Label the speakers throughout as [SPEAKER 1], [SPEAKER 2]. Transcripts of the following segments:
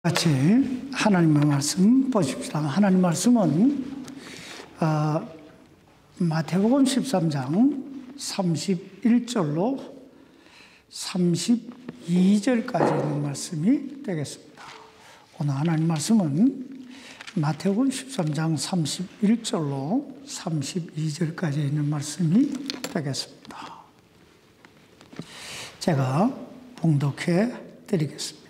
[SPEAKER 1] 같이 하나님의 말씀 보십시다. 하나님 말씀은 마태복음 13장 31절로 32절까지 있는 말씀이 되겠습니다. 오늘 하나님 말씀은 마태복음 13장 31절로 32절까지 있는 말씀이 되겠습니다. 제가 봉독해 드리겠습니다.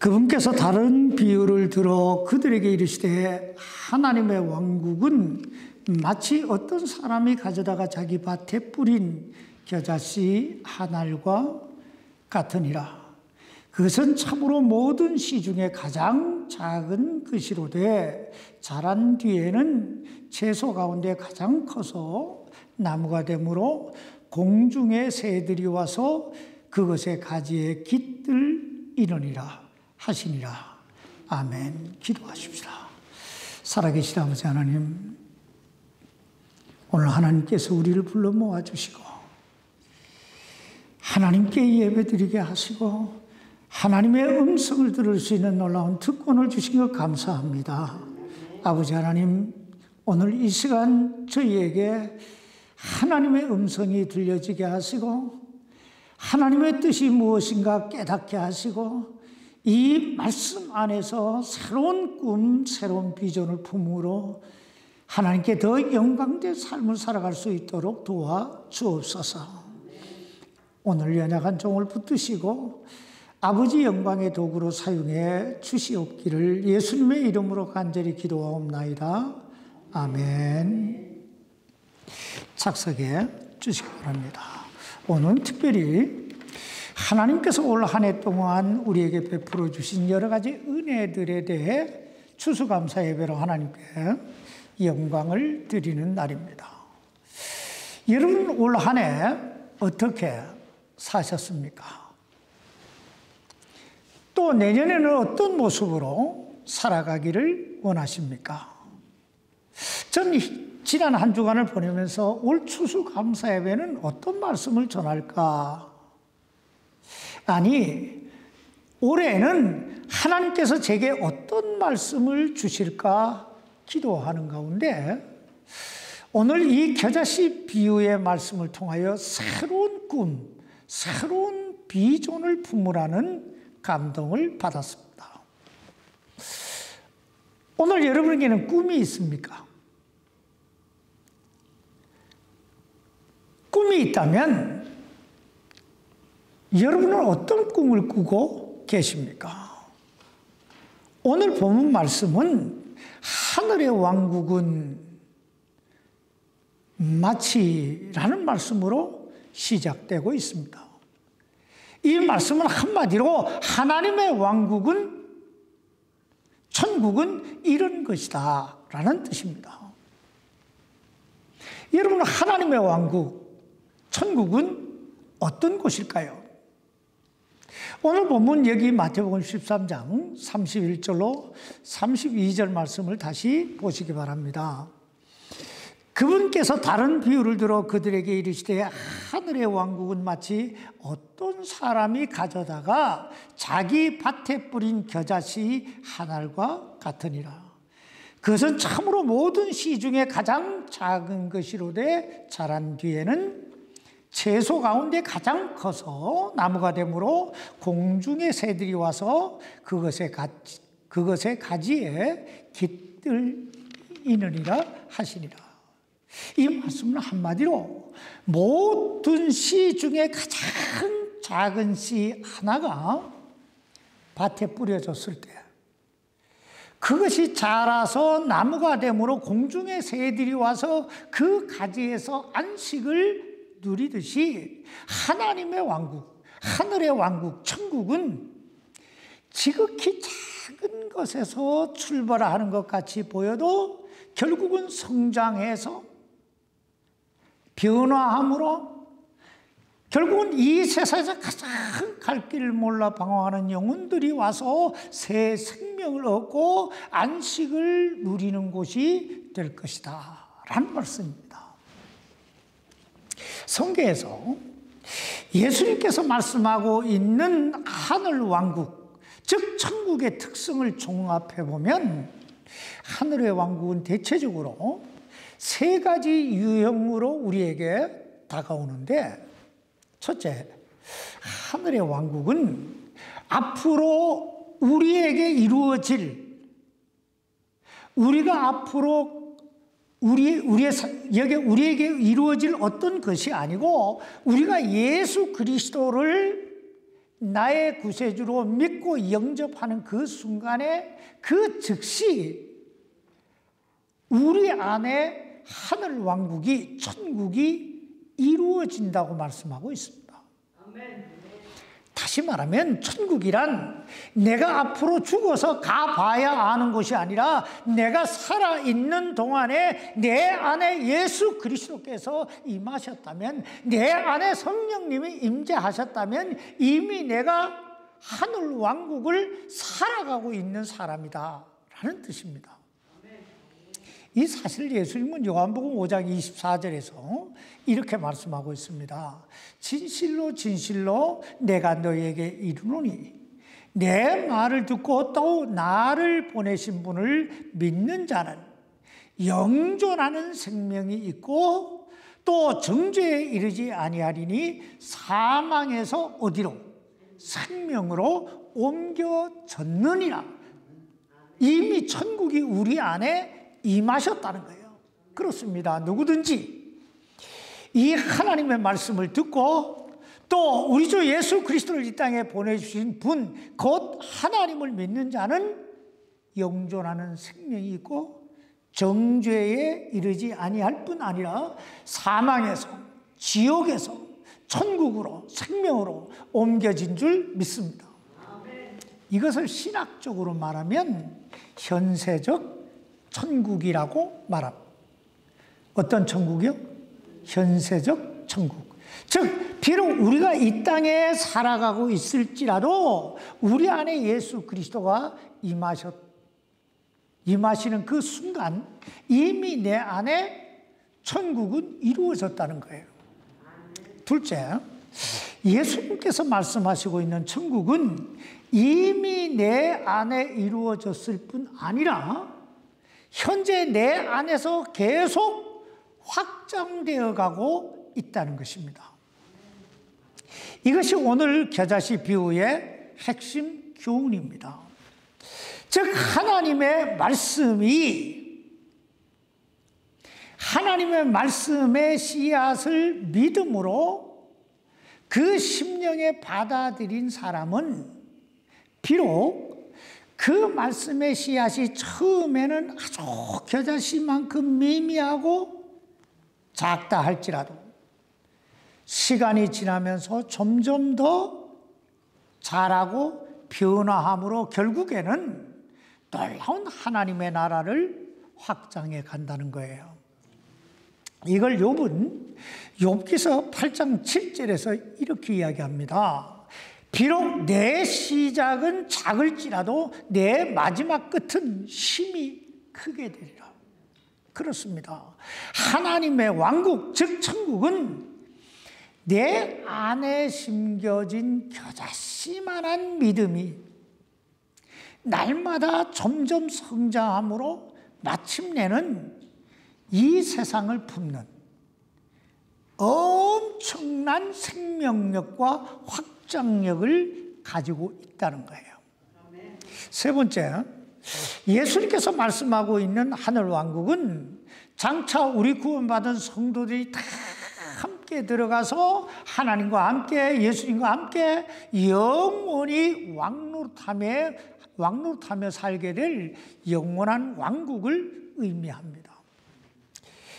[SPEAKER 1] 그분께서 다른 비유를 들어 그들에게 이르시되 하나님의 왕국은 마치 어떤 사람이 가져다가 자기 밭에 뿌린 겨자씨 한 알과 같으니라. 그것은 참으로 모든 씨 중에 가장 작은 것이로되 자란 뒤에는 채소 가운데 가장 커서 나무가 되므로 공중의 새들이 와서 그것의 가지에 깃들이느니라 하시니라. 아멘. 기도하십시다. 살아계신 아버지 하나님, 오늘 하나님께서 우리를 불러 모아주시고 하나님께 예배드리게 하시고 하나님의 음성을 들을 수 있는 놀라운 특권을 주신 것 감사합니다. 아버지 하나님, 오늘 이 시간 저희에게 하나님의 음성이 들려지게 하시고 하나님의 뜻이 무엇인가 깨닫게 하시고 이 말씀 안에서 새로운 꿈, 새로운 비전을 품으로 하나님께 더 영광된 삶을 살아갈 수 있도록 도와주옵소서. 오늘 연약한 종을 붙드시고 아버지 영광의 도구로 사용해 주시옵기를 예수님의 이름으로 간절히 기도하옵나이다. 아멘. 착석해 주시기 바랍니다. 오늘 특별히 하나님께서 올 한 해 동안 우리에게 베풀어 주신 여러 가지 은혜들에 대해 추수감사 예배로 하나님께 영광을 드리는 날입니다. 여러분, 올 한 해 어떻게 사셨습니까? 또 내년에는 어떤 모습으로 살아가기를 원하십니까? 전 지난 한 주간을 보내면서 올 추수감사 예배는 어떤 말씀을 전할까? 아니, 올해는 하나님께서 제게 어떤 말씀을 주실까 기도하는 가운데 오늘 이 겨자씨 비유의 말씀을 통하여 새로운 꿈, 새로운 비전을 품으라는 감동을 받았습니다. 오늘 여러분에게는 꿈이 있습니까? 꿈이 있다면 여러분은 어떤 꿈을 꾸고 계십니까? 오늘 본문 말씀은 하늘의 왕국은 마치라는 말씀으로 시작되고 있습니다. 이 말씀은 한마디로 하나님의 왕국은, 천국은 이런 것이다 라는 뜻입니다. 여러분, 하나님의 왕국, 천국은 어떤 곳일까요? 오늘 본문 여기 마태복음 13장 31절로 32절 말씀을 다시 보시기 바랍니다. 그분께서 다른 비유를 들어 그들에게 이르시되 하늘의 왕국은 마치 어떤 사람이 가져다가 자기 밭에 뿌린 겨자씨 한 알과 같으니라. 그것은 참으로 모든 씨 중에 가장 작은 것이로되 자란 뒤에는 채소 가운데 가장 커서 나무가 되므로 공중의 새들이 와서 그것의 가지에 깃들이느니라 하시니라. 이 말씀은 한마디로 모든 씨 중에 가장 작은 씨 하나가 밭에 뿌려졌을 때 그것이 자라서 나무가 되므로 공중의 새들이 와서 그 가지에서 안식을 누리듯이 하나님의 왕국, 하늘의 왕국, 천국은 지극히 작은 것에서 출발하는 것 같이 보여도 결국은 성장해서 변화함으로 결국은 이 세상에서 가장 갈 길을 몰라 방황하는 영혼들이 와서 새 생명을 얻고 안식을 누리는 곳이 될 것이다 라는 말씀입니다. 성경에서 예수님께서 말씀하고 있는 하늘 왕국, 즉 천국의 특성을 종합해 보면 하늘의 왕국은 대체적으로 세 가지 유형으로 우리에게 다가오는데, 첫째, 하늘의 왕국은 앞으로 우리에게 이루어질, 우리가 앞으로 우리에게 이루어질 어떤 것이 아니고, 우리가 예수 그리스도를 나의 구세주로 믿고 영접하는 그 순간에 그 즉시 우리 안에 하늘 왕국이, 천국이 이루어진다고 말씀하고 있습니다. 다시 말하면 천국이란 내가 앞으로 죽어서 가봐야 아는 것이 아니라 내가 살아있는 동안에 내 안에 예수 그리스도께서 임하셨다면, 내 안에 성령님이 임재하셨다면 이미 내가 하늘 왕국을 살아가고 있는 사람이다 라는 뜻입니다. 이 사실 예수님은 요한복음 5장 24절에서 이렇게 말씀하고 있습니다. 진실로 진실로 내가 너희에게 이르노니 내 말을 듣고 또 나를 보내신 분을 믿는 자는 영존하는 생명이 있고 또 정죄에 이르지 아니하리니 사망에서 어디로? 생명으로 옮겨졌느니라. 이미 천국이 우리 안에 임하셨다는 거예요. 그렇습니다. 누구든지 이 하나님의 말씀을 듣고 또 우리 주 예수 그리스도를 이 땅에 보내주신 분, 곧 하나님을 믿는 자는 영존하는 생명이 있고 정죄에 이르지 아니할 뿐 아니라 사망에서, 지옥에서 천국으로, 생명으로 옮겨진 줄 믿습니다. 이것을 신학적으로 말하면 현세적 천국이라고 말합니다. 어떤 천국이요? 현세적 천국. 즉 비록 우리가 이 땅에 살아가고 있을지라도 우리 안에 예수 그리스도가 임하시는 그 순간 이미 내 안에 천국은 이루어졌다는 거예요. 둘째, 예수님께서 말씀하시고 있는 천국은 이미 내 안에 이루어졌을 뿐 아니라 현재 내 안에서 계속 확장되어 가고 있다는 것입니다. 이것이 오늘 겨자씨 비유의 핵심 교훈입니다. 즉 하나님의 말씀의 씨앗을 믿음으로 그 심령에 받아들인 사람은 비록 그 말씀의 씨앗이 처음에는 아주 겨자씨만큼 미미하고 작다 할지라도 시간이 지나면서 점점 더 자라고 변화함으로 결국에는 놀라운 하나님의 나라를 확장해 간다는 거예요. 이걸 욥은 욥기서 8장 7절에서 이렇게 이야기합니다. 비록 내 시작은 작을지라도 내 마지막 끝은 심히 크게 되리라. 그렇습니다. 하나님의 왕국, 즉 천국은 내 안에 심겨진 겨자씨만한 믿음이 날마다 점점 성장함으로 마침내는 이 세상을 품는 엄청난 생명력과 확장력을 가지고 있다는 거예요. 세 번째, 예수님께서 말씀하고 있는 하늘 왕국은 장차 우리 구원받은 성도들이 다 함께 들어가서 하나님과 함께, 예수님과 함께 영원히 왕노릇하며 살게 될 영원한 왕국을 의미합니다.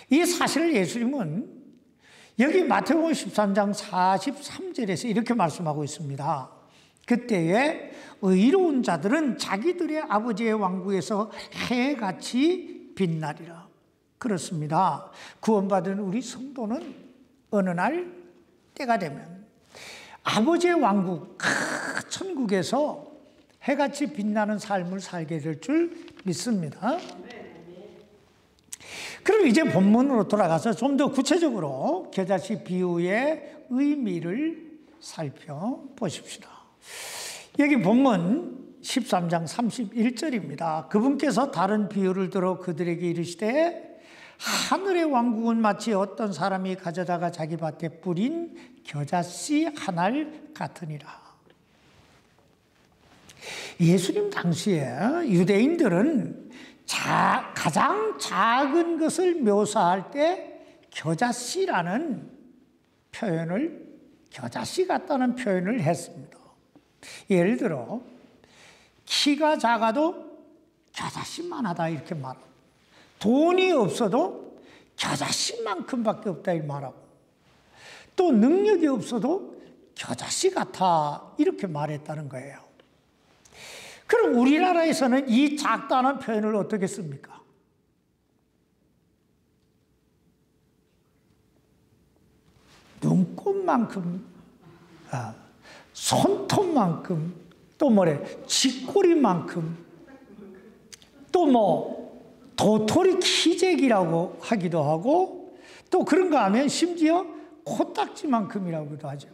[SPEAKER 1] 이 사실을 예수님은 여기 마태복음 13장 43절에서 이렇게 말씀하고 있습니다. 그때에 의로운 자들은 자기들의 아버지의 왕국에서 해같이 빛나리라. 그렇습니다. 구원받은 우리 성도는 어느 날 때가 되면 아버지의 왕국, 천국에서 해같이 빛나는 삶을 살게 될 줄 믿습니다. 그럼 이제 본문으로 돌아가서 좀 더 구체적으로 겨자씨 비유의 의미를 살펴보십시다. 여기 본문 13장 31절입니다. 그분께서 다른 비유를 들어 그들에게 이르시되 하늘의 왕국은 마치 어떤 사람이 가져다가 자기 밭에 뿌린 겨자씨 하나를 같으니라. 예수님 당시에 유대인들은 가장 작은 것을 묘사할 때 겨자씨라는 표현을, 겨자씨 같다는 표현을 했습니다. 예를 들어 키가 작아도 겨자씨만하다 이렇게 말하고, 돈이 없어도 겨자씨만큼밖에 없다 이 말하고, 또 능력이 없어도 겨자씨 같아 이렇게 말했다는 거예요. 그럼 우리나라에서는 이 작다는 표현을 어떻게 씁니까? 눈곱만큼, 손톱만큼, 또 뭐래, 쥐꼬리만큼, 또 뭐 도토리 키재기라고 하기도 하고, 또 그런가 하면 심지어 코딱지만큼이라고도 하죠.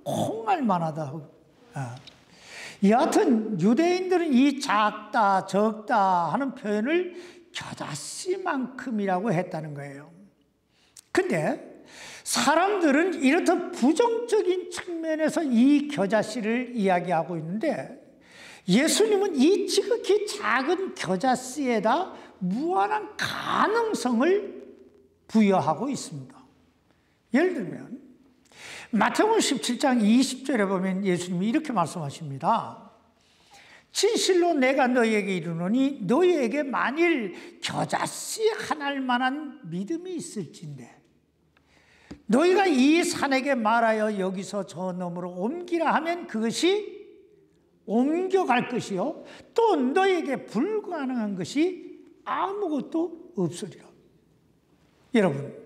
[SPEAKER 1] 콩알만하다 하고. 여하튼 유대인들은 이 작다, 적다 하는 표현을 겨자씨만큼이라고 했다는 거예요. 근데 사람들은 이렇듯 부정적인 측면에서 이 겨자씨를 이야기하고 있는데, 예수님은 이 지극히 작은 겨자씨에다 무한한 가능성을 부여하고 있습니다. 예를 들면 마태복음 17장 20절에 보면 예수님이 이렇게 말씀하십니다. 진실로 내가 너희에게 이르노니 너희에게 만일 겨자씨 하나만한 믿음이 있을진데 너희가 이 산에게 말하여 여기서 저 너머로 옮기라 하면 그것이 옮겨갈 것이요 또 너희에게 불가능한 것이 아무것도 없으리라. 여러분,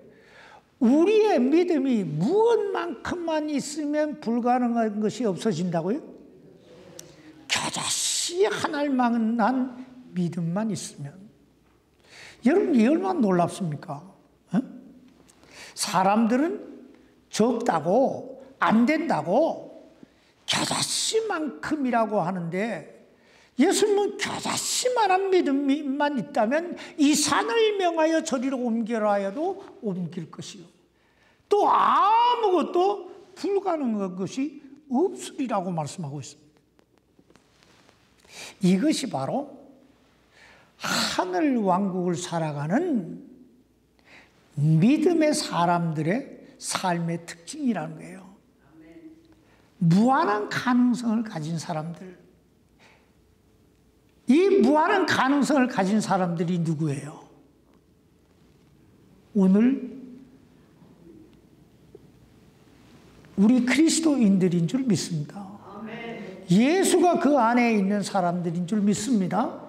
[SPEAKER 1] 우리의 믿음이 무엇만큼만 있으면 불가능한 것이 없어진다고요? 겨자씨 하나만한 믿음만 있으면. 여러분, 이 얼마나 놀랍습니까? 사람들은 적다고 안 된다고 겨자씨만큼이라고 하는데, 예수님은 겨자씨만한 믿음만 있다면 이 산을 명하여 저리로 옮겨라 하여도 옮길 것이요 또 아무것도 불가능한 것이 없으리라고 말씀하고 있습니다. 이것이 바로 하늘 왕국을 살아가는 믿음의 사람들의 삶의 특징이라는 거예요. 무한한 가능성을 가진 사람들. 이 무한한 가능성을 가진 사람들이 누구예요? 오늘 우리 그리스도인들인 줄 믿습니다. 예수가 그 안에 있는 사람들인 줄 믿습니다.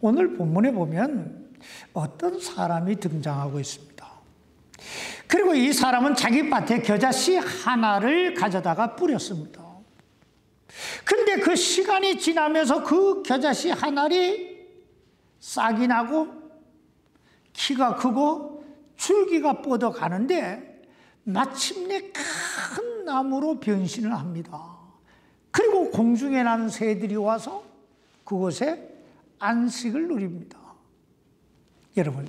[SPEAKER 1] 오늘 본문에 보면 어떤 사람이 등장하고 있습니다. 그리고 이 사람은 자기 밭에 겨자씨 하나를 가져다가 뿌렸습니다. 근데 그 시간이 지나면서 그 겨자씨 하나리 싹이 나고 키가 크고 줄기가 뻗어가는데 마침내 큰 나무로 변신을 합니다. 그리고 공중에 나는 새들이 와서 그곳에 안식을 누립니다. 여러분,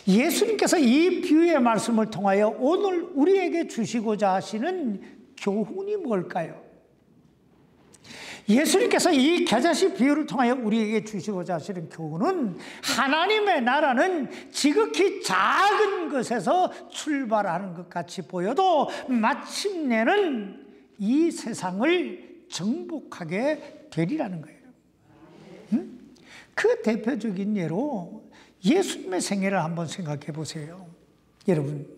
[SPEAKER 1] 예수님께서 이 비유의 말씀을 통하여 오늘 우리에게 주시고자 하시는 교훈이 뭘까요? 예수님께서 이 겨자씨 비유를 통하여 우리에게 주시고자 하시는 교훈은, 하나님의 나라는 지극히 작은 것에서 출발하는 것 같이 보여도 마침내는 이 세상을 정복하게 되리라는 거예요. 그 대표적인 예로 예수님의 생애를 한번 생각해 보세요. 여러분,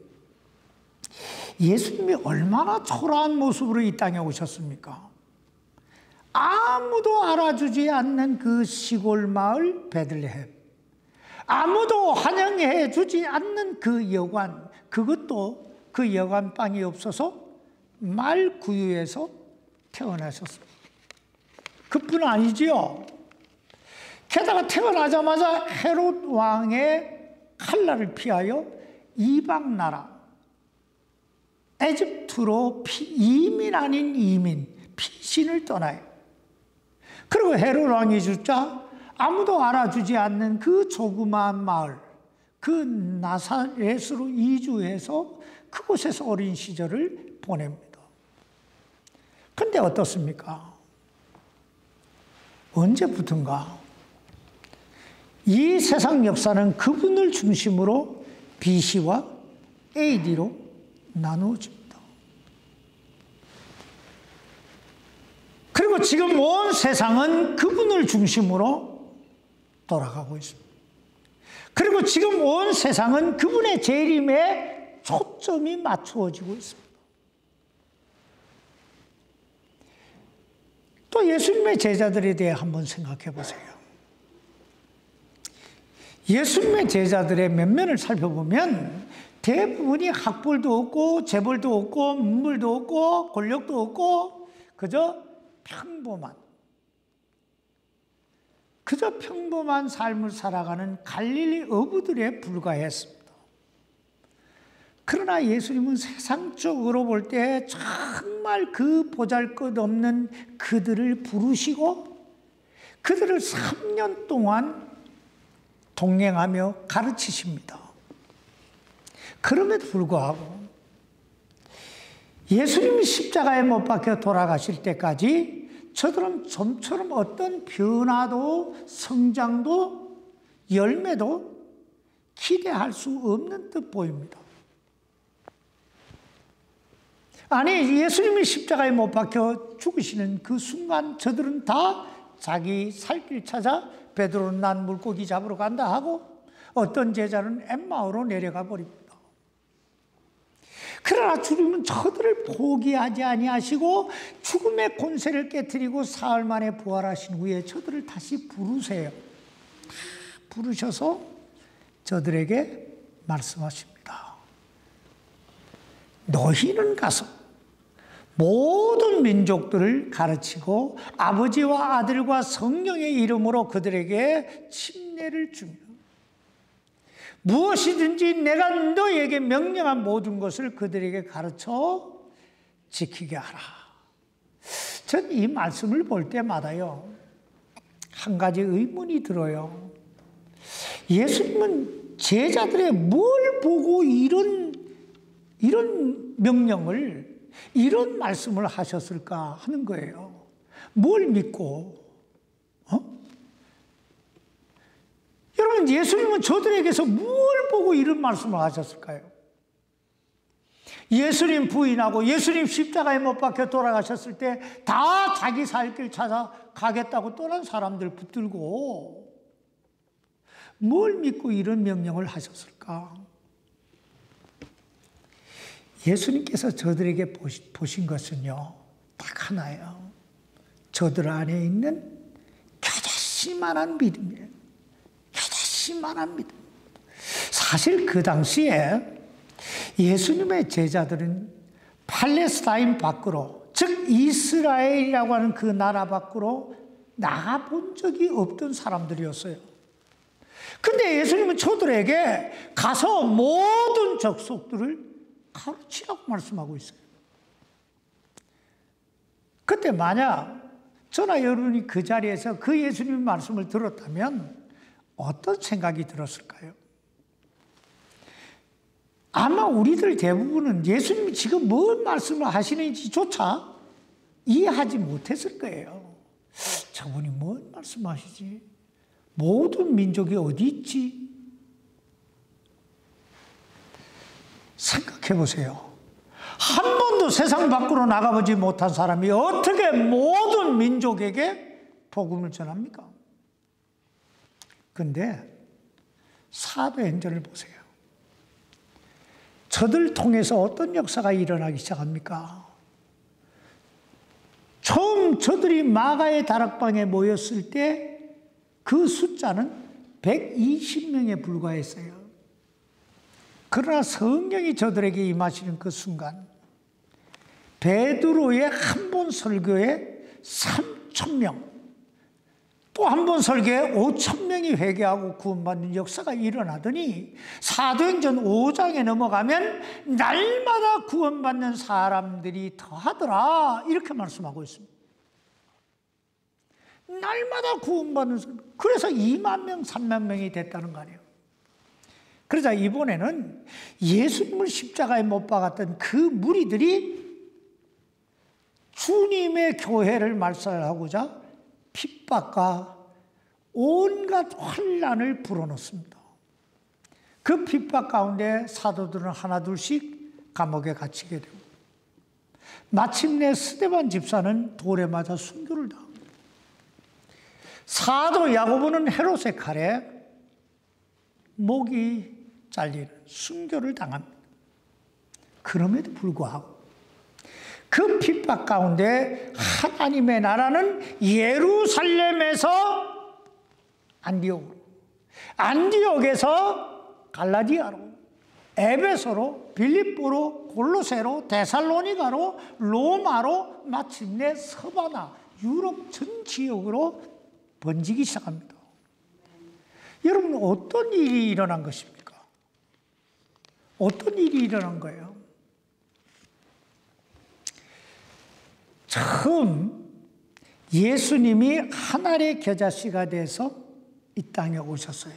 [SPEAKER 1] 예수님이 얼마나 초라한 모습으로 이 땅에 오셨습니까? 아무도 알아주지 않는 그 시골 마을 베들레헴, 아무도 환영해 주지 않는 그 여관, 그것도 그 여관방이 없어서 말구유에서 태어나셨습니다. 그뿐 아니지요. 게다가 태어나자마자 헤롯 왕의 칼날을 피하여 이방 나라 에집트로 이민 아닌 이민, 피신을 떠나요. 그리고 헤롯 왕이 죽자 아무도 알아주지 않는 그 조그마한 마을, 그 나사렛으로 이주해서 그곳에서 어린 시절을 보냅니다. 근데 어떻습니까? 언제부턴가 이 세상 역사는 그분을 중심으로 BC와 AD로 나누어집니다. 그리고 지금 온 세상은 그분을 중심으로 돌아가고 있습니다. 그리고 지금 온 세상은 그분의 재림에 초점이 맞추어지고 있습니다. 또 예수님의 제자들에 대해 한번 생각해 보세요. 예수님의 제자들의 면면을 살펴보면 대부분이 학벌도 없고 재벌도 없고 문물도 없고 권력도 없고 그저 평범한 삶을 살아가는 갈릴리 어부들에 불과했습니다. 그러나 예수님은 세상적으로 볼 때 정말 그 보잘것없는 그들을 부르시고 그들을 3년 동안 동행하며 가르치십니다. 그럼에도 불구하고 예수님이 십자가에 못 박혀 돌아가실 때까지 저들은 좀처럼 어떤 변화도 성장도 열매도 기대할 수 없는 듯 보입니다. 아니, 예수님이 십자가에 못 박혀 죽으시는 그 순간 저들은 다 자기 살 길 찾아 베드로는 난 물고기 잡으러 간다 하고 어떤 제자는 엠마오로 내려가 버립니다. 그러나 주님은 저들을 포기하지 아니하시고 죽음의 권세를 깨뜨리고 사흘 만에 부활하신 후에 저들을 다시 부르세요. 부르셔서 저들에게 말씀하십니다. 너희는 가서 모든 민족들을 가르치고 아버지와 아들과 성령의 이름으로 그들에게 침례를 주며 무엇이든지 내가 너에게 명령한 모든 것을 그들에게 가르쳐 지키게 하라. 전 이 말씀을 볼 때마다요, 한 가지 의문이 들어요. 예수님은 제자들의 뭘 보고 이런 명령을, 이런 말씀을 하셨을까 하는 거예요. 뭘 믿고? 여러분, 예수님은 저들에게서 뭘 보고 이런 말씀을 하셨을까요? 예수님 부인하고 예수님 십자가에 못 박혀 돌아가셨을 때 다 자기 살 길 찾아 가겠다고 떠난 사람들 붙들고 뭘 믿고 이런 명령을 하셨을까? 예수님께서 저들에게 보신 것은요, 딱 하나예요. 저들 안에 있는 겨자씨만한 믿음이에요. 겨자씨만한 믿음. 사실 그 당시에 예수님의 제자들은 팔레스타인 밖으로, 즉 이스라엘이라고 하는 그 나라 밖으로 나가본 적이 없던 사람들이었어요. 근데 예수님은 저들에게 가서 모든 족속들을 가르치라고 말씀하고 있어요. 그때 만약 저나 여러분이 그 자리에서 그 예수님의 말씀을 들었다면 어떤 생각이 들었을까요? 아마 우리들 대부분은 예수님이 지금 뭔 말씀을 하시는지조차 이해하지 못했을 거예요. 저분이 뭔 말씀하시지? 모든 민족이 어디 있지? 생각해 보세요. 한 번도 세상 밖으로 나가보지 못한 사람이 어떻게 모든 민족에게 복음을 전합니까? 근데 사도행전을 보세요. 저들 통해서 어떤 역사가 일어나기 시작합니까? 처음 저들이 마가의 다락방에 모였을 때 그 숫자는 120명에 불과했어요. 그러나 성령이 저들에게 임하시는 그 순간 베드로의 한 번 설교에 3,000명, 또 한 번 설교에 5,000명이 회개하고 구원받는 역사가 일어나더니 사도행전 5장에 넘어가면 날마다 구원받는 사람들이 더하더라, 이렇게 말씀하고 있습니다. 날마다 구원받는 사람. 그래서 2만 명, 3만 명이 됐다는 거 아니에요. 그러자 이번에는 예수님을 십자가에 못 박았던 그 무리들이 주님의 교회를 말살하고자 핍박과 온갖 환난을 불어넣습니다. 그 핍박 가운데 사도들은 하나둘씩 감옥에 갇히게 되고 마침내 스데반 집사는 돌에 맞아 순교를 당합니다. 사도 야고보는 헤롯의 칼에 목이 잘리는 순교를 당합니다. 그럼에도 불구하고 그 핍박 가운데 하나님의 나라는 예루살렘에서 안디옥으로, 안디옥에서 갈라디아로, 에베소로, 빌립보로, 골로새로, 데살로니가로, 로마로, 마침내 서바나, 유럽 전 지역으로 번지기 시작합니다. 여러분, 어떤 일이 일어난 것입니까? 어떤 일이 일어난 거예요? 처음 예수님이 하늘의 겨자씨가 돼서 이 땅에 오셨어요.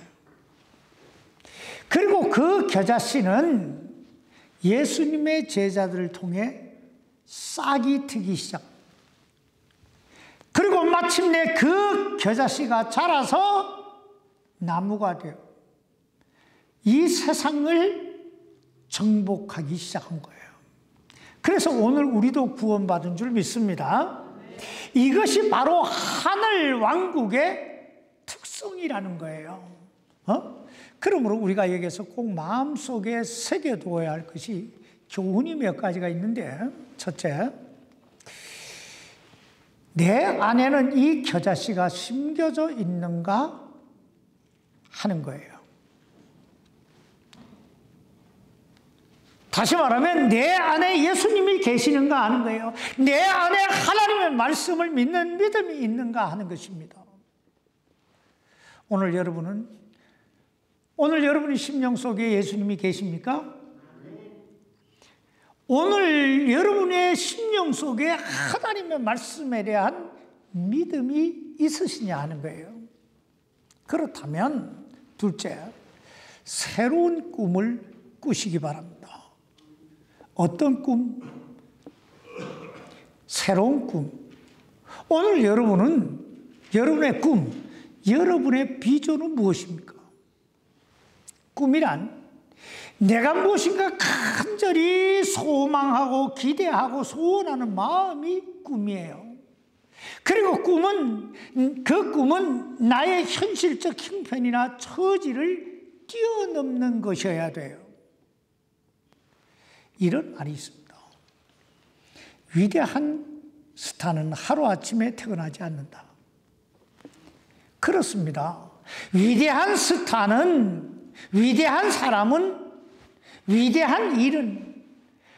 [SPEAKER 1] 그리고 그 겨자씨는 예수님의 제자들을 통해 싹이 트기 시작합니다. 그리고 마침내 그 겨자씨가 자라서 나무가 되어 이 세상을 정복하기 시작한 거예요. 그래서 오늘 우리도 구원받은 줄 믿습니다. 이것이 바로 하늘 왕국의 특성이라는 거예요. 그러므로 우리가 여기서 꼭 마음속에 새겨두어야 할 것이 교훈이 몇 가지가 있는데, 첫째, 내 안에는 이 겨자씨가 심겨져 있는가 하는 거예요. 다시 말하면 내 안에 예수님이 계시는가 하는 거예요. 내 안에 하나님의 말씀을 믿는 믿음이 있는가 하는 것입니다. 오늘 여러분의 심령 속에 예수님이 계십니까? 오늘 여러분의 심령 속에 하나님의 말씀에 대한 믿음이 있으시냐 하는 거예요. 그렇다면 둘째, 새로운 꿈을 꾸시기 바랍니다. 어떤 꿈? 새로운 꿈. 오늘 여러분의 꿈, 여러분의 비전은 무엇입니까? 꿈이란 내가 무엇인가 간절히 소망하고 기대하고 소원하는 마음이 꿈이에요. 그리고 그 꿈은 나의 현실적 형편이나 처지를 뛰어넘는 것이어야 돼요. 이런 말이 있습니다. 위대한 스타는 하루아침에 태어나지 않는다. 그렇습니다. 위대한 스타는, 위대한 사람은, 위대한 일은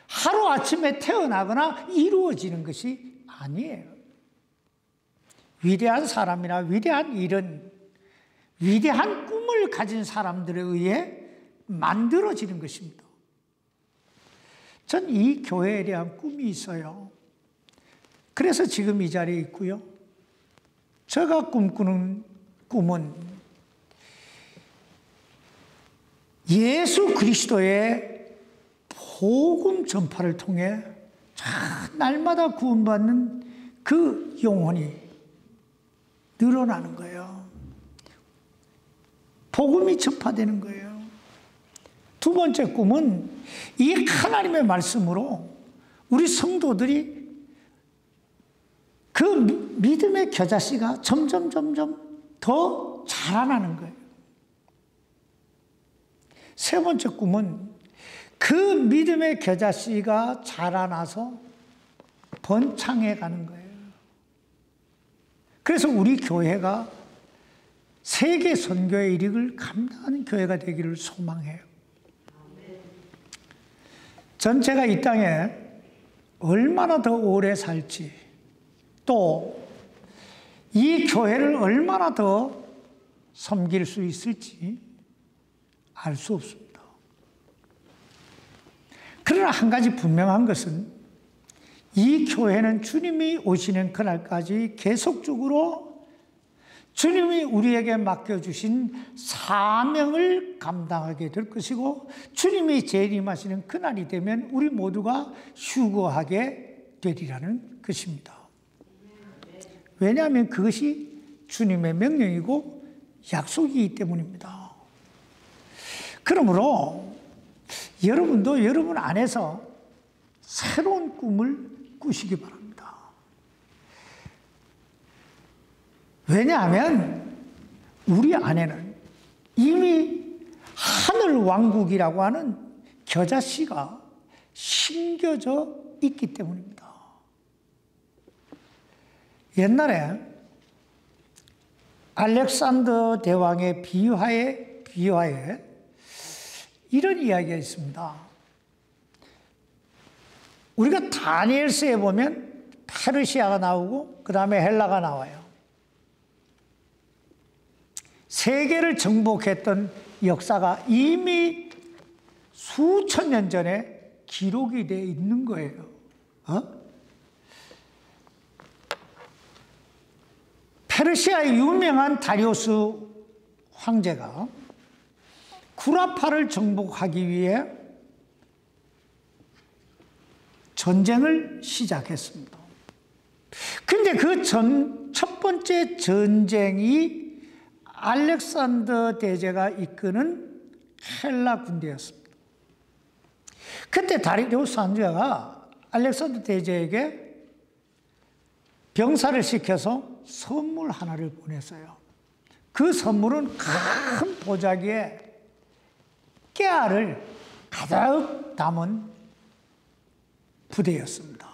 [SPEAKER 1] 하루아침에 태어나거나 이루어지는 것이 아니에요. 위대한 사람이나 위대한 일은 위대한 꿈을 가진 사람들에 의해 만들어지는 것입니다. 전 이 교회에 대한 꿈이 있어요. 그래서 지금 이 자리에 있고요. 제가 꿈꾸는 꿈은 예수 그리스도의 복음 전파를 통해 날마다 구원받는 그 영혼이 늘어나는 거예요. 복음이 전파되는 거예요. 두 번째 꿈은 이 하나님의 말씀으로 우리 성도들이 그 믿음의 겨자씨가 점점 더 자라나는 거예요. 세 번째 꿈은 그 믿음의 겨자씨가 자라나서 번창해 가는 거예요. 그래서 우리 교회가 세계 선교의 일익을 감당하는 교회가 되기를 소망해요. 전체가 이 땅에 얼마나 더 오래 살지, 또 이 교회를 얼마나 더 섬길 수 있을지 알 수 없습니다. 그러나 한 가지 분명한 것은 이 교회는 주님이 오시는 그날까지 계속적으로 주님이 우리에게 맡겨주신 사명을 감당하게 될 것이고, 주님이 재림하시는 그날이 되면 우리 모두가 휴거하게 되리라는 것입니다. 왜냐하면 그것이 주님의 명령이고 약속이기 때문입니다. 그러므로 여러분도 여러분 안에서 새로운 꿈을 꾸시기 바랍니다. 왜냐하면 우리 안에는 이미 하늘 왕국이라고 하는 겨자씨가 심겨져 있기 때문입니다. 옛날에 알렉산더 대왕의 비화에 이런 이야기가 있습니다. 우리가 다니엘서에 보면 페르시아가 나오고 그 다음에 헬라가 나와요. 세계를 정복했던 역사가 이미 수천 년 전에 기록이 되어 있는 거예요. 페르시아의 유명한 다리우스 황제가 구라파를 정복하기 위해 전쟁을 시작했습니다. 근데 그 첫 번째 전쟁이 알렉산더 대제가 이끄는 헬라 군대였습니다. 그때 다리우스 황제가 알렉산더 대제에게 병사를 시켜서 선물 하나를 보냈어요. 그 선물은 큰 보자기에 깨알을 가득 담은 부대였습니다.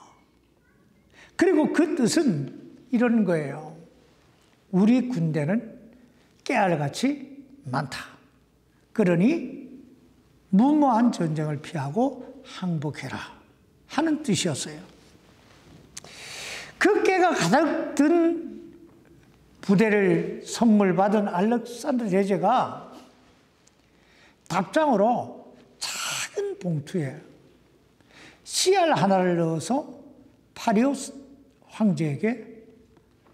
[SPEAKER 1] 그리고 그 뜻은 이런 거예요. 우리 군대는 깨알같이 많다. 그러니 무모한 전쟁을 피하고 항복해라 하는 뜻이었어요. 그 깨가 가득 든 부대를 선물 받은 알렉산더 대제가 답장으로 작은 봉투에 씨알 하나를 넣어서 다리우스 황제에게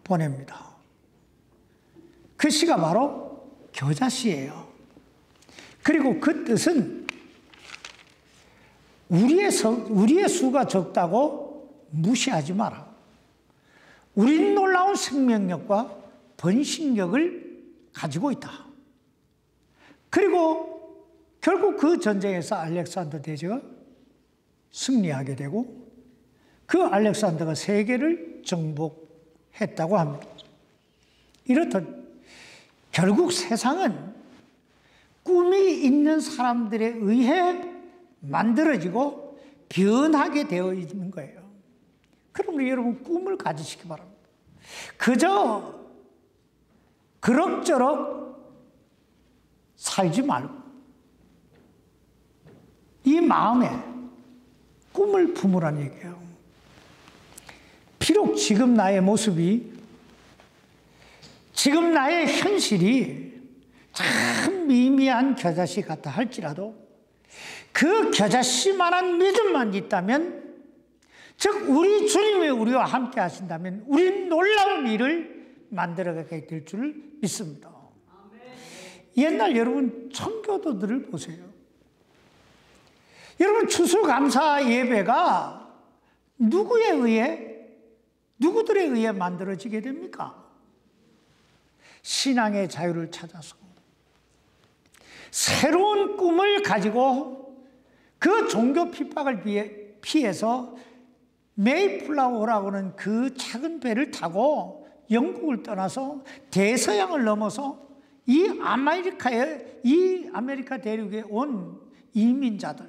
[SPEAKER 1] 보냅니다. 그 씨가 바로 겨자씨예요. 그리고 그 뜻은 우리의 수가 적다고 무시하지 마라. 우리는 놀라운 생명력과 번식력을 가지고 있다. 그리고 결국 그 전쟁에서 알렉산더 대제가 승리하게 되고 그 알렉산더가 세계를 정복했다고 합니다. 이렇듯 결국 세상은 꿈이 있는 사람들에 의해 만들어지고 변하게 되어 있는 거예요. 그러면 여러분 꿈을 가지시기 바랍니다. 그저 그럭저럭 살지 말고 이 마음에 꿈을 품으라는 얘기예요. 비록 지금 나의 모습이, 지금 나의 현실이 참 미미한 겨자씨 같다 할지라도 그 겨자씨만한 믿음만 있다면, 즉 우리 주님이 우리와 함께 하신다면 우리는 놀라운 일을 만들어가게 될 줄 믿습니다. 옛날 여러분 청교도들을 보세요. 여러분 추수감사 예배가 누구들에 의해 만들어지게 됩니까? 신앙의 자유를 찾아서 새로운 꿈을 가지고 그 종교 핍박을 피해서 메이플라워라고 하는 그 작은 배를 타고 영국을 떠나서 대서양을 넘어서 이 아메리카 대륙에 온 이민자들,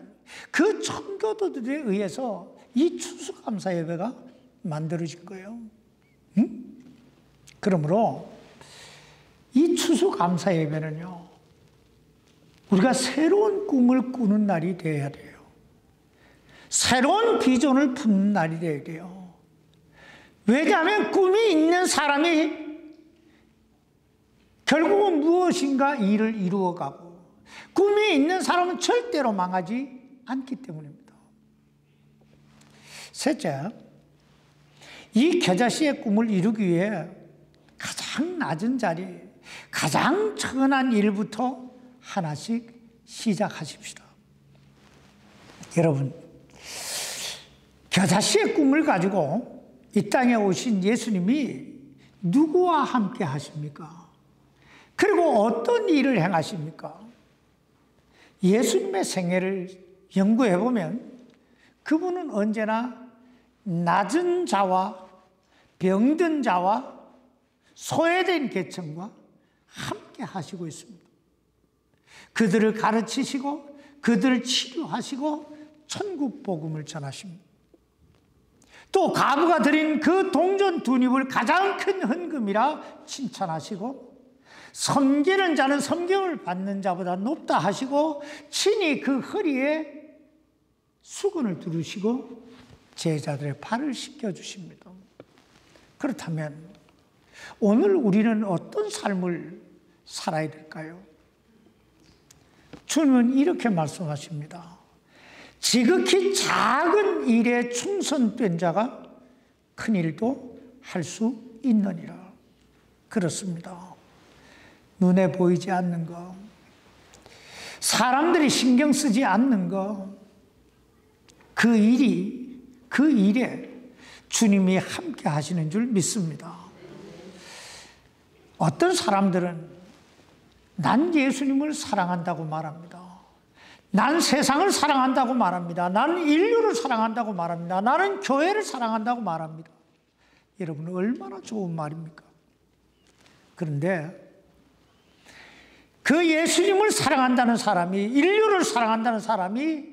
[SPEAKER 1] 그 청교도들에 의해서 이 추수감사 예배가 만들어진 거예요. 응? 그러므로 이 추수감사 예배는요, 우리가 새로운 꿈을 꾸는 날이 되어야 돼요. 새로운 비전을 품는 날이 되어야 돼요. 왜냐하면 꿈이 있는 사람이 결국은 무엇인가 일을 이루어가고, 꿈이 있는 사람은 절대로 망하지 않기 때문입니다. 셋째, 이 겨자씨의 꿈을 이루기 위해 가장 가장 낮은 자리, 가장 천한 일부터 하나씩 시작하십시다. 여러분, 겨자씨의 꿈을 가지고 이 땅에 오신 예수님이 누구와 함께 하십니까? 그리고 어떤 일을 행하십니까? 예수님의 생애를 연구해 보면 그분은 언제나 낮은 자와 병든 자와 소외된 계층과 함께 하시고 있습니다. 그들을 가르치시고 그들을 치료하시고 천국 복음을 전하십니다. 또 과부가 드린 그 동전 두 입을 가장 큰 헌금이라 칭찬하시고, 섬기는 자는 섬김을 받는 자보다 높다 하시고, 친히 그 허리에 수건을 두르시고 제자들의 발을 씻겨주십니다. 그렇다면 오늘 우리는 어떤 삶을 살아야 될까요? 주님은 이렇게 말씀하십니다. 지극히 작은 일에 충성된 자가 큰 일도 할 수 있느니라. 그렇습니다. 눈에 보이지 않는 것, 사람들이 신경 쓰지 않는 것, 그 일에 주님이 함께 하시는 줄 믿습니다. 어떤 사람들은 난 예수님을 사랑한다고 말합니다. 난 세상을 사랑한다고 말합니다. 나는 인류를 사랑한다고 말합니다. 나는 교회를 사랑한다고 말합니다. 여러분, 얼마나 좋은 말입니까? 그런데 그 예수님을 사랑한다는 사람이, 인류를 사랑한다는 사람이,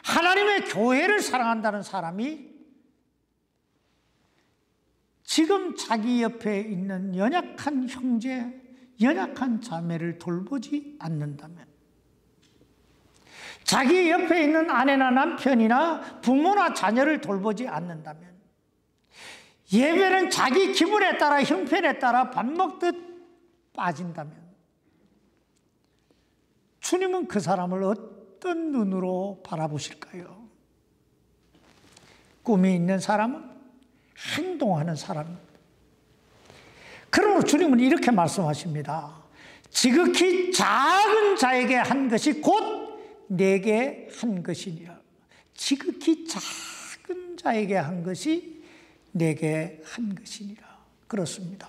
[SPEAKER 1] 하나님의 교회를 사랑한다는 사람이 지금 자기 옆에 있는 연약한 형제, 연약한 자매를 돌보지 않는다면, 자기 옆에 있는 아내나 남편이나 부모나 자녀를 돌보지 않는다면, 예배는 자기 기분에 따라 형편에 따라 밥 먹듯 빠진다면, 주님은 그 사람을 어떤 눈으로 바라보실까요? 꿈이 있는 사람은 행동하는 사람입니다. 그러므로 주님은 이렇게 말씀하십니다. 지극히 작은 자에게 한 것이 곧 내게 한 것이니라. 지극히 작은 자에게 한 것이 내게 한 것이니라. 그렇습니다.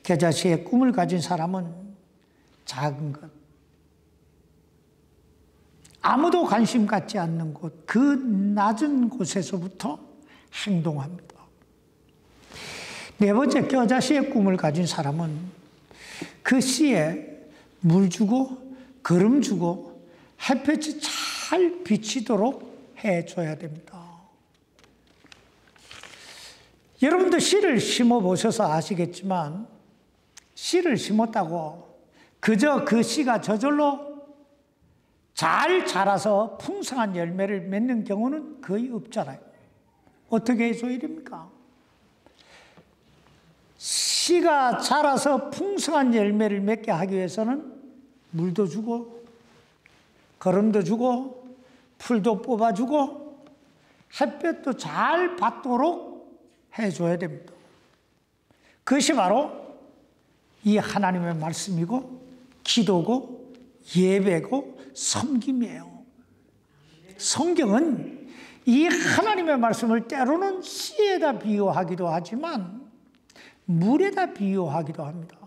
[SPEAKER 1] 겨자씨의 꿈을 가진 사람은 작은 것, 아무도 관심 갖지 않는 곳, 그 낮은 곳에서부터 행동합니다. 네 번째, 겨자씨의 꿈을 가진 사람은 그 씨에 물 주고 거름 주고 햇볕이 잘 비치도록 해줘야 됩니다. 여러분도 씨를 심어보셔서 아시겠지만, 씨를 심었다고 그저 그 씨가 저절로 잘 자라서 풍성한 열매를 맺는 경우는 거의 없잖아요. 어떻게 해줘야 됩니까? 씨가 자라서 풍성한 열매를 맺게 하기 위해서는 물도 주고 거름도 주고 풀도 뽑아주고 햇볕도 잘 받도록 해줘야 됩니다. 그것이 바로 이 하나님의 말씀이고 기도고 예배고 섬김이에요. 성경은 이 하나님의 말씀을 때로는 씨에다 비유하기도 하지만 물에다 비유하기도 합니다.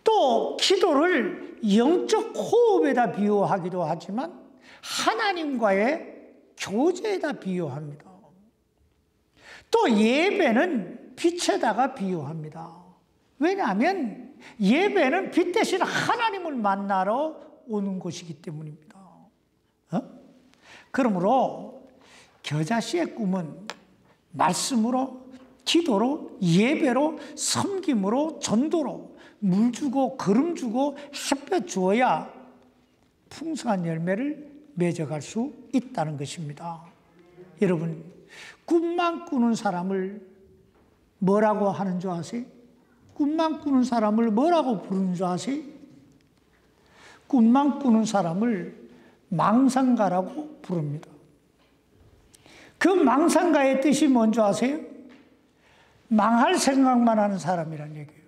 [SPEAKER 1] 또 기도를 영적 호흡에다 비유하기도 하지만 하나님과의 교제에다 비유합니다. 또 예배는 빛에다가 비유합니다. 왜냐하면 예배는 빛 대신 하나님을 만나러 오는 곳이기 때문입니다. 그러므로 겨자씨의 꿈은 말씀으로, 기도로, 예배로, 섬김으로, 전도로 물 주고 거름 주고 햇볕 주어야 풍성한 열매를 맺어갈 수 있다는 것입니다. 여러분, 꿈만 꾸는 사람을 뭐라고 하는 줄 아세요? 꿈만 꾸는 사람을 뭐라고 부르는 줄 아세요? 꿈만 꾸는 사람을 망상가라고 부릅니다. 그 망상가의 뜻이 뭔지 아세요? 망할 생각만 하는 사람이란 얘기예요.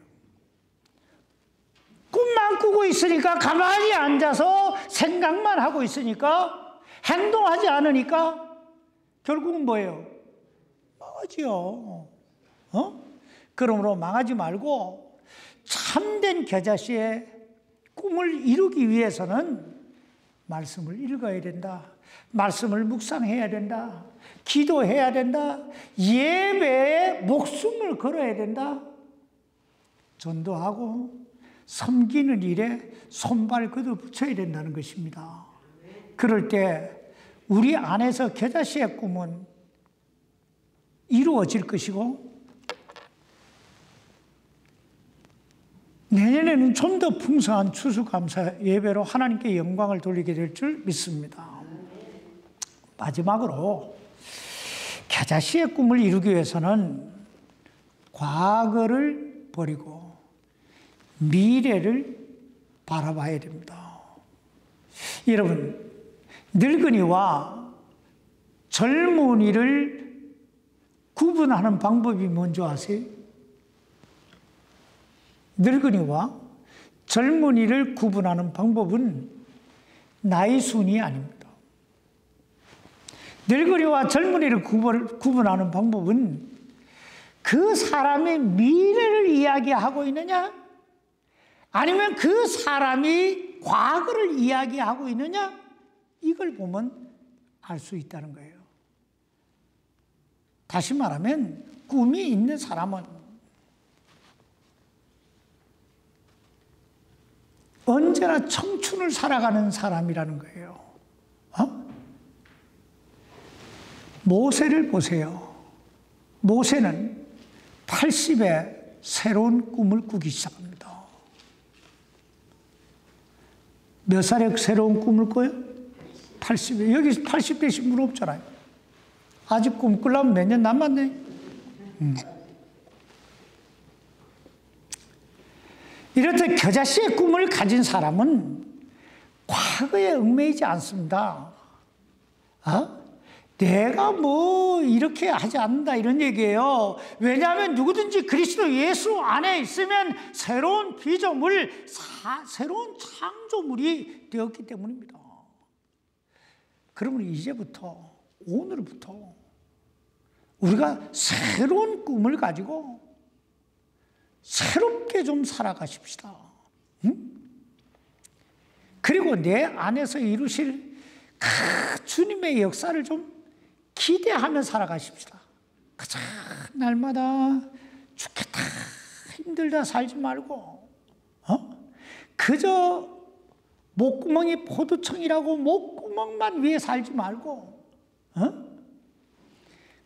[SPEAKER 1] 꿈만 꾸고 있으니까, 가만히 앉아서 생각만 하고 있으니까, 행동하지 않으니까 결국은 뭐예요? 망하지요. 그러므로 망하지 말고 참된 겨자씨의 꿈을 이루기 위해서는 말씀을 읽어야 된다. 말씀을 묵상해야 된다. 기도해야 된다. 예배에 목숨을 걸어야 된다. 전도하고 섬기는 일에 손발 걷어붙여야 된다는 것입니다. 그럴 때 우리 안에서 겨자씨의 꿈은 이루어질 것이고, 내년에는 좀 더 풍성한 추수감사 예배로 하나님께 영광을 돌리게 될 줄 믿습니다. 마지막으로 겨자씨의 꿈을 이루기 위해서는 과거를 버리고 미래를 바라봐야 됩니다. 여러분, 늙은이와 젊은이를 구분하는 방법이 뭔지 아세요? 늙은이와 젊은이를 구분하는 방법은 나이 순이 아닙니다. 늙은이와 젊은이를 구분하는 방법은 그 사람의 미래를 이야기하고 있느냐, 아니면 그 사람이 과거를 이야기하고 있느냐, 이걸 보면 알 수 있다는 거예요. 다시 말하면 꿈이 있는 사람은 언제나 청춘을 살아가는 사람이라는 거예요. 모세를 보세요. 모세는 80에 새로운 꿈을 꾸기 시작합니다. 몇 살에 새로운 꿈을 꿔요? 80에. 여기 80 되신 분 없잖아요. 아직 꿈 꾸려면 몇 년 남았네. 이렇듯 겨자씨의 꿈을 가진 사람은 과거에 얽매이지 않습니다. 내가 뭐 이렇게 하지 않는다 이런 얘기예요. 왜냐하면 누구든지 그리스도 예수 안에 있으면 새로운 피조물, 새로운 창조물이 되었기 때문입니다. 그러면 이제부터, 오늘부터 우리가 새로운 꿈을 가지고 새롭게 좀 살아가십시다. 그리고 내 안에서 이루실 그 주님의 역사를 좀 기대하며 살아가십시다. 그저 날마다 죽겠다, 힘들다 살지 말고, 그저 목구멍이 포도청이라고 목구멍만 위해 살지 말고,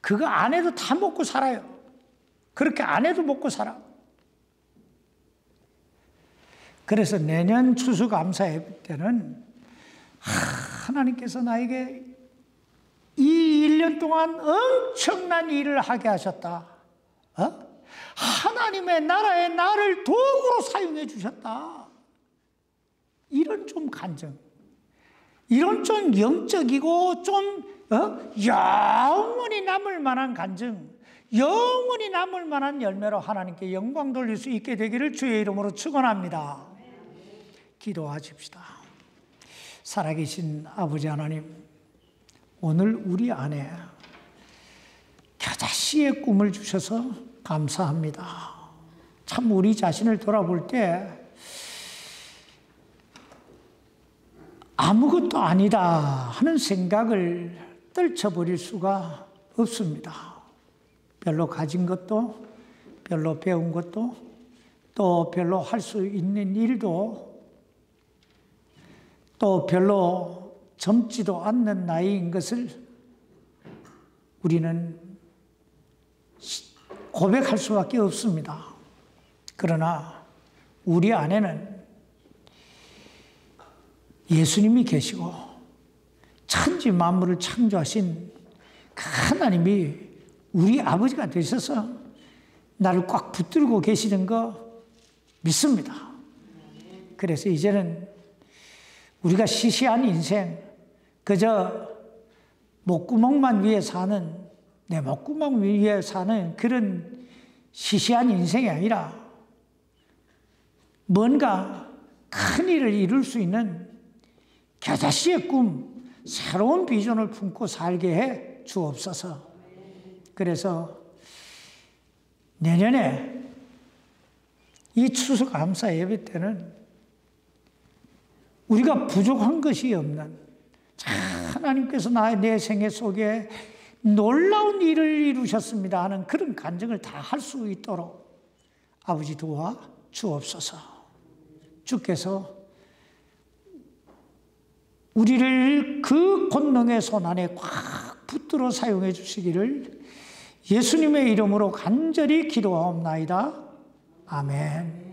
[SPEAKER 1] 그거 안 해도 다 먹고 살아요. 그렇게 안 해도 먹고 살아. 그래서 내년 추수감사예배 때는 하나님께서 나에게 이 1년 동안 엄청난 일을 하게 하셨다. 하나님의 나라에 나를 도구로 사용해 주셨다. 이런 좀 간증, 이런 좀 영적이고 좀 영원히 남을 만한 간증, 영원히 남을 만한 열매로 하나님께 영광 돌릴 수 있게 되기를 주의 이름으로 축원합니다. 기도하십시다. 살아계신 아버지 하나님, 오늘 우리 안에 겨자씨의 꿈을 주셔서 감사합니다. 참 우리 자신을 돌아볼 때 아무것도 아니다 하는 생각을 떨쳐버릴 수가 없습니다. 별로 가진 것도, 별로 배운 것도, 또 별로 할 수 있는 일도, 또 별로 젊지도 않는 나이인 것을 우리는 고백할 수밖에 없습니다. 그러나 우리 안에는 예수님이 계시고 천지 만물을 창조하신 그 하나님이 우리 아버지가 되셔서 나를 꽉 붙들고 계시는 거 믿습니다. 그래서 이제는 우리가 시시한 인생, 그저 목구멍만 위해 사는, 내 목구멍 위에 사는 그런 시시한 인생이 아니라 뭔가 큰 일을 이룰 수 있는 겨자씨의 꿈, 새로운 비전을 품고 살게 해 주옵소서. 그래서 내년에 이 추수감사 예배 때는 우리가 부족한 것이 없는, 하나님께서 내 생애 속에 놀라운 일을 이루셨습니다 하는 그런 간증을 다 할 수 있도록 아버지 도와 주옵소서. 주께서 우리를 그 권능의 손 안에 꽉 붙들어 사용해 주시기를 예수님의 이름으로 간절히 기도하옵나이다. 아멘.